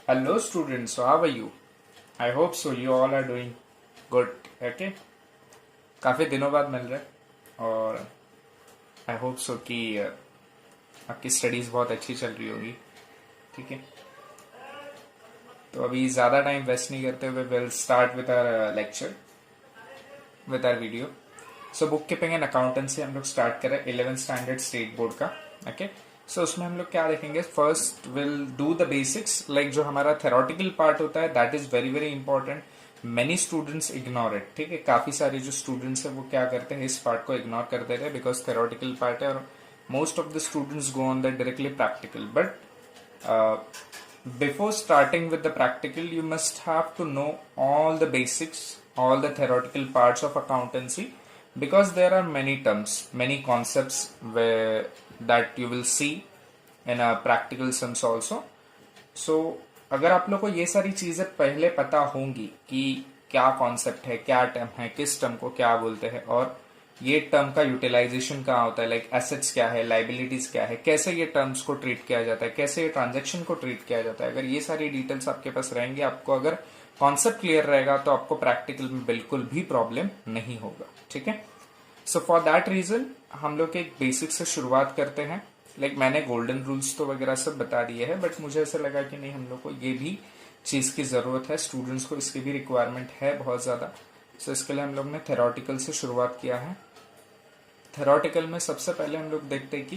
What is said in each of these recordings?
Hello students, so how are you? I hope so you all are doing good. Okay? काफ़ी दिनों बाद मिल रहे हैं और आई होप सो कि आपकी स्टडीज़ बहुत अच्छी चल रही होगी. ठीक है, तो अभी ज़्यादा टाइम वेस्ट नहीं करते हुए will start with our lecture with our video. So bookkeeping and accountancy हम लोग स्टार्ट कर रहे हैं 11th स्टैंडर्ड स्टेट बोर्ड का. ओके, सो उसमें हम लोग क्या देखेंगे, first will do the basics. Like जो हमारा थेरोटिकल पार्ट होता है that is very very important. Many students ignore it. ठीक है, काफी सारे जो स्टूडेंट्स है वो क्या करते हैं, इस पार्ट को इग्नोर कर देते हैं बिकॉज थेरोटिकल पार्ट है और most of the students go on the directly practical. But before starting with the practical you must have to know all the basics, all the theoretical parts of accountancy, because there are many terms, many concepts where that you will see in a practical sums also. So अगर आप लोग को ये सारी चीजें पहले पता होंगी कि क्या कॉन्सेप्ट है, क्या टर्म है, किस टर्म को क्या बोलते हैं और ये टर्म का यूटिलाइजेशन कहाँ होता है, लाइक एसेट्स क्या है, लाइबिलिटीज क्या है, कैसे ये टर्म्स को ट्रीट किया जाता है, कैसे ये ट्रांजैक्शन को ट्रीट किया जाता है, अगर ये सारी डिटेल्स आपके पास रहेंगे, आपको अगर कॉन्सेप्ट क्लियर रहेगा तो आपको प्रैक्टिकल में बिल्कुल भी प्रॉब्लम नहीं होगा. ठीक है, सो फॉर दैट रीजन हम लोग एक बेसिक से शुरुआत करते हैं. लाइक मैंने गोल्डन रूल्स तो वगैरह सब बता दिए हैं, बट मुझे ऐसा लगा कि नहीं, हम लोग को ये भी चीज की जरूरत है, स्टूडेंट्स को इसकी भी रिक्वायरमेंट है बहुत ज्यादा. सो इसके लिए हम लोग ने थेरोटिकल से शुरुआत किया है. थेरोटिकल में सबसे पहले हम लोग देखते हैं कि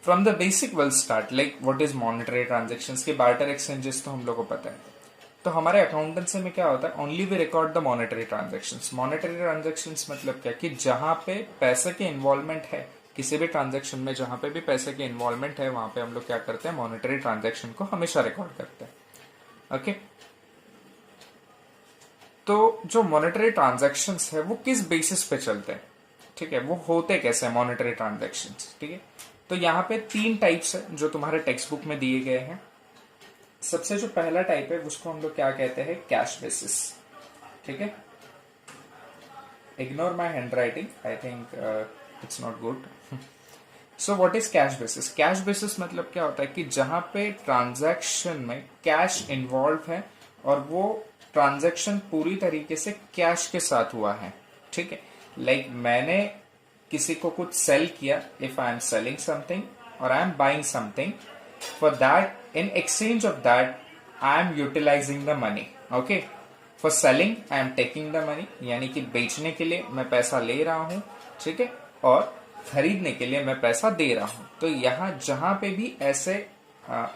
from the basic will start, like what is monetary transactions के बार्टर एक्सचेंजेस तो हम लोग को पता है. तो हमारे अकाउंटेंसी में क्या होता है, only we record the monetary transactions. Monetary transactions मतलब क्या कि जहां पे पैसे के इन्वॉल्वमेंट है, किसी भी ट्रांजैक्शन में जहां पे भी पैसे के इन्वॉल्वमेंट है वहां पे हम लोग क्या करते हैं, मॉनेटरी ट्रांजैक्शन को हमेशा रिकॉर्ड करते हैं. ओके, तो जो मॉनेटरी ट्रांजैक्शंस है वो किस बेसिस पे चलते हैं, ठीक है, वो होते कैसे मॉनेटरी ट्रांजैक्शंस. ठीक है, तो यहाँ पे 3 टाइप्स है जो तुम्हारे टेक्स्ट बुक में दिए गए हैं. सबसे जो पहला टाइप है उसको हम लोग क्या कहते हैं, कैश बेसिस. ठीक है, ignore my hand writing, I think it's not good. So what is cash basis. Cash basis मतलब क्या होता है कि जहां पे ट्रांजैक्शन में कैश इन्वॉल्व है और वो ट्रांजैक्शन पूरी तरीके से कैश के साथ हुआ है. ठीक है, लाइक मैंने किसी को कुछ सेल किया, if I am selling something or I am buying something, for that in exchange of that I am utilising the money. Okay, for selling I am taking the money, यानी कि बेचने के लिए मैं पैसा ले रहा हूं. ठीक है, और खरीदने के लिए मैं पैसा दे रहा हूं. तो यहाँ जहां पे भी ऐसे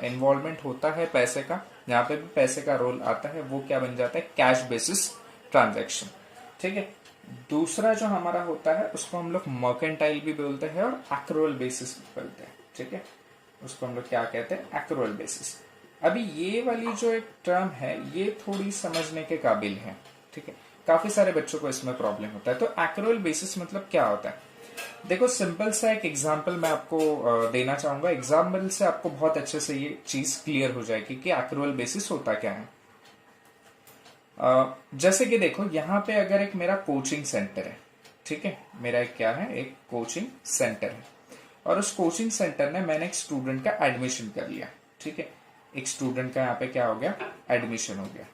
इन्वॉल्वमेंट होता है पैसे का, जहां पे भी पैसे का रोल आता है, वो क्या बन जाता है, कैश बेसिस ट्रांजैक्शन. ठीक है, दूसरा जो हमारा होता है उसको हम लोग मर्केंटाइल भी बोलते हैं और एक्रूअल बेसिस बोलते हैं. ठीक है, उसको हम लोग क्या कहते हैं, एक्रूअल बेसिस. अभी ये वाली जो एक टर्म है ये थोड़ी समझने के काबिल है. ठीक है, काफी सारे बच्चों को इसमें प्रॉब्लम होता है. तो एक्रूअल बेसिस मतलब क्या होता है, देखो सिंपल सा एक एग्जाम्पल मैं आपको देना चाहूंगा. एग्जाम्पल से आपको बहुत अच्छे से ये चीज क्लियर हो जाएगी कि एक्रूअल बेसिस होता क्या है. जैसे कि देखो यहाँ पे अगर एक मेरा कोचिंग सेंटर है, ठीक है, मेरा एक क्या है, एक कोचिंग सेंटर है और उस कोचिंग सेंटर में मैंने एक स्टूडेंट का एडमिशन कर लिया. ठीक है, एक स्टूडेंट का यहाँ पे क्या हो गया, एडमिशन हो गया.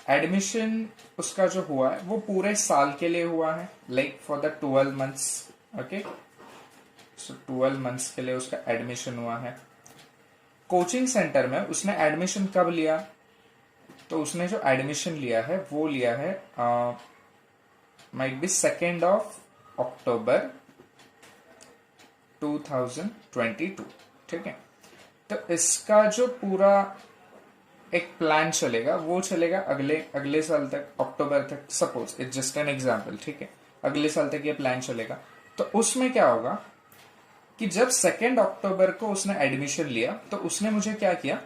एडमिशन उसका जो हुआ है वो पूरे साल के लिए हुआ है, like for the 12 months. Okay, so 12 months के लिए उसका एडमिशन हुआ है. कोचिंग सेंटर में उसने एडमिशन कब लिया, तो उसने जो एडमिशन लिया है वो लिया है माइट बी 2 अक्टूबर 2022. ठीक है, तो इसका जो पूरा एक प्लान चलेगा वो चलेगा अगले साल तक, अक्टूबर तक. Suppose it's just an example. ठीक है, अगले साल तक ये प्लान चलेगा. तो उसमें क्या होगा कि जब 2 अक्टूबर को उसने एडमिशन लिया तो उसने मुझे क्या किया,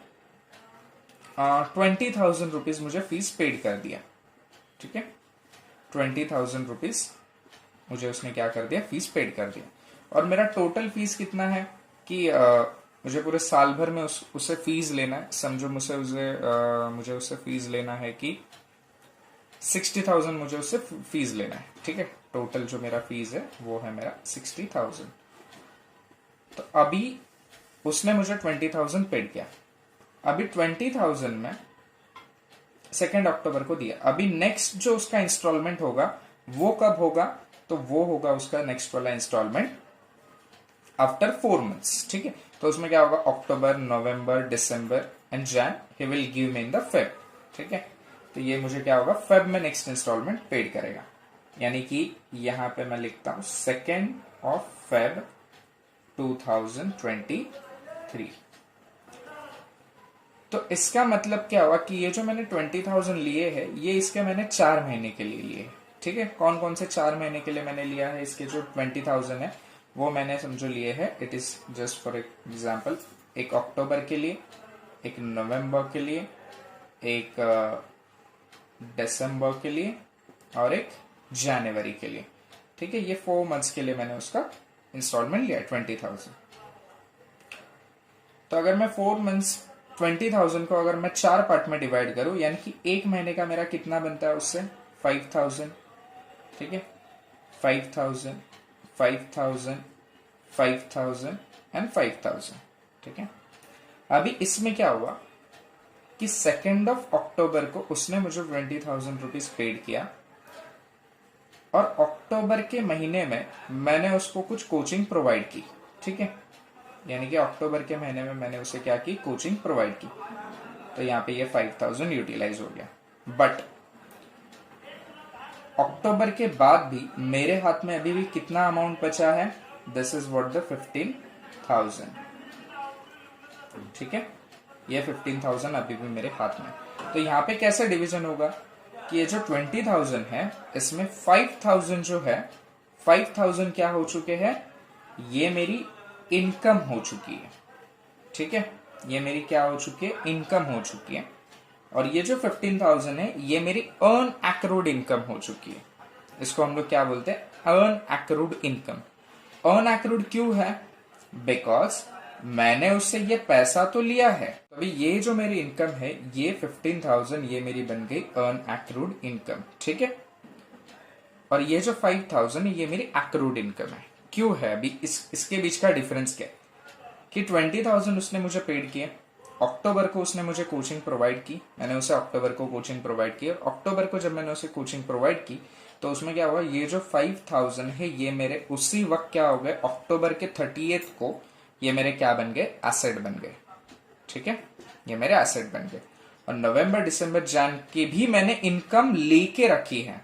20,000 रुपीज मुझे फीस पेड कर दिया. ठीक है, 20,000 रुपीज मुझे उसने क्या कर दिया, फीस पेड कर दिया. और मेरा टोटल फीस कितना है कि मुझे पूरे साल भर में उसे फीस लेना है. समझो मुझे उससे फीस लेना है कि 60,000 मुझे उससे फीस लेना है. ठीक है, टोटल जो मेरा फीस है वो है मेरा 60,000. तो अभी उसने मुझे 20,000 पेड किया। अभी 20,000 में 2 अक्टूबर को दिया। अभी नेक्स्ट जो उसका इंस्टॉलमेंट होगा वो कब होगा, तो वो होगा उसका नेक्स्ट वाला इंस्टॉलमेंट आफ्टर 4 मंथ्स। ठीक है, तो उसमें क्या होगा, October, November, December and Jan, he will give me in the Feb. ठीक है, तो ये मुझे क्या होगा, फेब में नेक्स्ट इंस्टॉलमेंट पेड करेगा। यानी कि यहां पे मैं लिखता हूं 2 फेब 2023। तो इसका मतलब क्या हुआ कि ये जो मैंने 20,000 लिए है, ये इसके मैंने 4 महीने के लिए लिए। ठीक है, कौन कौन से 4 महीने के लिए मैंने लिया है, इसके जो 20,000 है वो मैंने समझो लिए है। It is just for example, एक अक्टूबर के लिए, एक नवंबर के लिए, एक दिसंबर के लिए और एक जनवरी के लिए। ठीक है, ये 4 मंथ्स के लिए मैंने उसका इंस्टॉलमेंट लिया 20,000। तो अगर मैं 4 मंथ्स 20,000 को अगर मैं 4 पार्ट में डिवाइड करूं, यानी कि एक महीने का मेरा कितना बनता है उससे 5,000। ठीक है, 5,000, 5,000, 5,000 एंड 5,000। ठीक है, अभी इसमें क्या हुआ कि 2 अक्टूबर को उसने मुझे 20,000 रुपीज पेड किया और अक्टूबर के महीने में मैंने उसको कुछ कोचिंग प्रोवाइड की। ठीक है, यानी कि अक्टूबर के महीने में मैंने उसे क्या की, कोचिंग प्रोवाइड की। तो यहाँ पे ये 5,000 यूटिलाइज हो गया। बट अक्टूबर के बाद भी मेरे हाथ में अभी भी कितना अमाउंट बचा है, दिस इज व्हाट द 15,000। ठीक है, ये 15,000 अभी भी मेरे हाथ में। तो यहाँ पे कैसे डिवीजन होगा कि ये जो 20,000 है इसमें 5,000 जो है, 5,000 क्या हो चुके हैं, ये मेरी इनकम हो चुकी है। ठीक है, ये मेरी क्या हो चुकी है, इनकम हो चुकी है। और ये जो 15,000 है ये मेरी अर्न एक्रूड इनकम हो चुकी है। इसको हम लोग क्या बोलते हैं, earn accrued income. Earn accrued क्यों है, बिकॉज मैंने उससे ये पैसा तो लिया है। तो अभी ये जो मेरी इनकम है ये 15,000 ये मेरी बन गई अर्न एक्रूड इनकम। ठीक है, और ये जो 5,000 है ये मेरी एक्रूड इनकम है। क्यों है, अभी इसके बीच का डिफरेंस क्या है कि 20,000 उसने मुझे पेड किए, अक्टूबर को उसने मुझे कोचिंग प्रोवाइड की, मैंने उसे अक्टूबर को कोचिंग प्रोवाइड की। अक्टूबर को जब मैंने उसे कोचिंग प्रोवाइड की तो उसमें क्या हुआ, ये जो 5,000 है ये मेरे उसी वक्त क्या हो गए, अक्टूबर के 30th को ये मेरे क्या बन गए, एसेट बन गए। ठीक है, ये मेरे एसेट बन गए। और नवंबर, दिसंबर, जैन की भी मैंने इनकम लेके रखी है,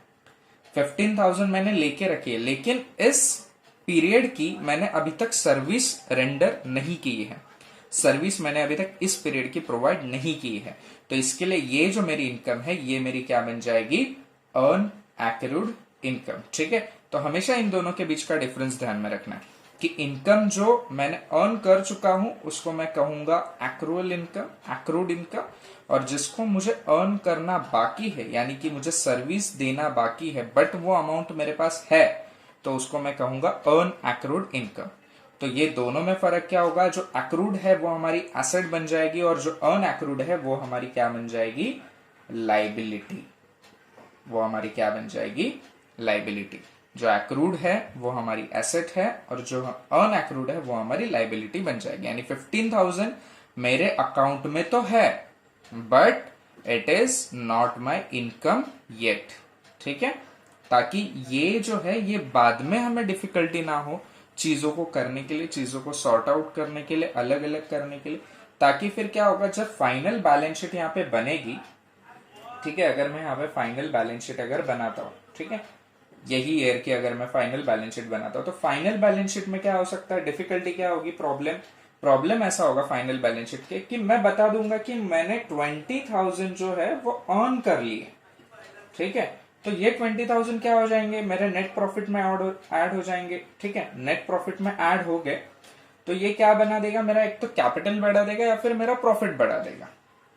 15,000 मैंने लेके रखी है, लेकिन इस पीरियड की मैंने अभी तक सर्विस रेंडर नहीं की है। सर्विस मैंने अभी तक इस पीरियड की प्रोवाइड नहीं की है। तो इसके लिए ये जो मेरी इनकम है ये मेरी क्या बन जाएगी, अर्न एक्रूड इनकम। ठीक है, तो हमेशा इन दोनों के बीच का डिफरेंस ध्यान में रखना है कि इनकम जो मैंने अर्न कर चुका हूं उसको मैं कहूंगा एक्रूअल इनकम, एक्रूड इनकम। और जिसको मुझे अर्न करना बाकी है, यानी कि मुझे सर्विस देना बाकी है बट वो अमाउंट मेरे पास है, तो उसको मैं कहूंगा अर्न एक्रूड इनकम। तो ये दोनों में फर्क क्या होगा, जो एक्रूड है वो हमारी एसेट बन जाएगी और जो अर्न एक्रूड है वो हमारी क्या बन जाएगी, लाइबिलिटी। वो हमारी क्या बन जाएगी, लाइबिलिटी। जो एक्रूड है वो हमारी एसेट है और जो अर्न एक्रूड है वो हमारी लाइबिलिटी बन जाएगी। यानी 15,000 मेरे अकाउंट में तो है but it is not my income yet. ठीक है, ताकि ये जो है ये बाद में हमें डिफिकल्टी ना हो चीजों को करने के लिए, चीजों को सॉर्ट आउट करने के लिए, अलग अलग करने के लिए, ताकि फिर क्या होगा जब फाइनल बैलेंस शीट यहाँ पे बनेगी। ठीक है, अगर मैं यहाँ पे फाइनल बैलेंस शीट अगर बनाता हूँ, ठीक है, यही ईयर की अगर मैं फाइनल बैलेंस शीट बनाता हूँ तो फाइनल बैलेंस शीट में क्या हो सकता है, डिफिकल्टी क्या होगी, प्रॉब्लम ऐसा होगा फाइनल बैलेंस शीट के कि मैं बता दूंगा कि मैंने 20,000 जो है वो अर्न कर लिए। ठीक है, तो ये 20,000 क्या हो जाएंगे, मेरे नेट प्रॉफिट में ऐड हो जाएंगे। ठीक है, नेट प्रॉफिट में ऐड हो गए तो ये क्या बना देगा, मेरा एक तो कैपिटल बढ़ा देगा या फिर मेरा प्रॉफिट बढ़ा देगा।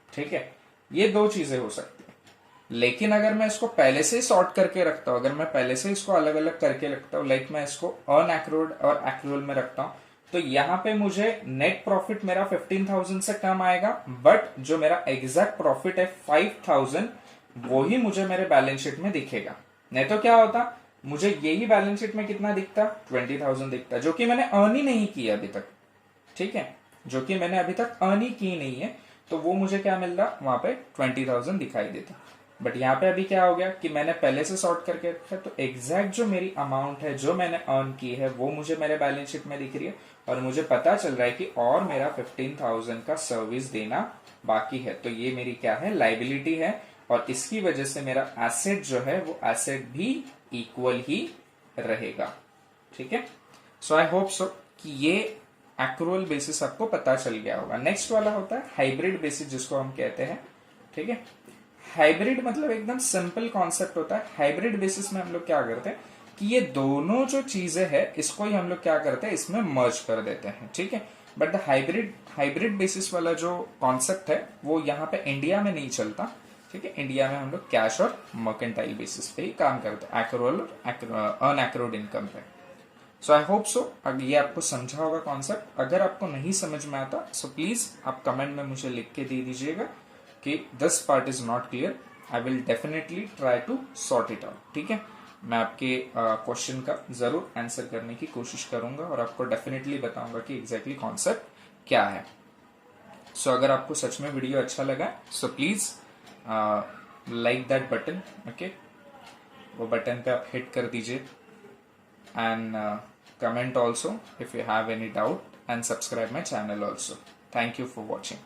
ठीक है, ये दो चीजें हो सकती है। लेकिन अगर मैं इसको पहले से ही सॉर्ट करके रखता हूं, अगर मैं पहले से इसको अलग अलग करके रखता हूं, लाइक मैं इसको अर्न एक्रूड और एक्रूअल में रखता हूं, तो यहाँ पे मुझे नेट प्रॉफिट मेरा 15,000 से कम आएगा बट जो मेरा एग्जैक्ट प्रॉफिट है 5,000 वो ही मुझे मेरे बैलेंस शीट में दिखेगा। नहीं तो क्या होता, मुझे यही बैलेंस शीट में कितना दिखता, 20,000 दिखता, जो कि मैंने अर्न ही नहीं किया अभी तक। ठीक है, जो कि मैंने अभी तक अर्न ही की नहीं है, तो वो मुझे क्या मिल रहा, वहां पे 20,000 दिखाई देता। बट यहाँ पे अभी क्या हो गया कि मैंने पहले से सॉर्ट करके रखा है, तो एग्जैक्ट जो मेरी अमाउंट है जो मैंने अर्न की है वो मुझे मेरे बैलेंस शीट में दिख रही है, और मुझे पता चल रहा है कि और मेरा 15,000 का सर्विस देना बाकी है। तो ये मेरी क्या है, लाइबिलिटी है, और इसकी वजह से मेरा एसेट जो है वो एसेट भी इक्वल ही रहेगा। ठीक है, सो आई होप सो कि ये एक्रूअल बेसिस आपको पता चल गया होगा। नेक्स्ट वाला होता है हाइब्रिड बेसिस, जिसको हम कहते हैं। ठीक है, हाइब्रिड मतलब एकदम सिंपल कॉन्सेप्ट होता है। हाइब्रिड बेसिस में हम लोग क्या करते हैं कि ये दोनों जो चीजें हैं इसको ही हम लोग क्या करते हैं, इसमें मर्ज कर देते हैं। ठीक है, बट द हाइब्रिड बेसिस वाला जो कॉन्सेप्ट है वो यहाँ पे इंडिया में नहीं चलता। ठीक है, इंडिया में हम लोग कैश और मर्केंटाइल बेसिस पे ही काम करते हैं, एक्रूअल और अनएक्रूड इनकम पे। सो आई होप सो अगर ये आपको समझा होगा कॉन्सेप्ट। अगर आपको नहीं समझ में आता सो प्लीज आप कमेंट में मुझे लिख के दे दीजिएगा कि this part is not clear, I will definitely try to sort it out. ठीक है, मैं आपके क्वेश्चन का जरूर आंसर करने की कोशिश करूंगा और आपको डेफिनेटली बताऊंगा कि एग्जैक्टली कॉन्सेप्ट क्या है। सो अगर आपको सच में वीडियो अच्छा लगा so please like that button. Okay, वो बटन पे आप हिट कर दीजिए, and comment also if you have any doubt, and subscribe my channel also. Thank you for watching.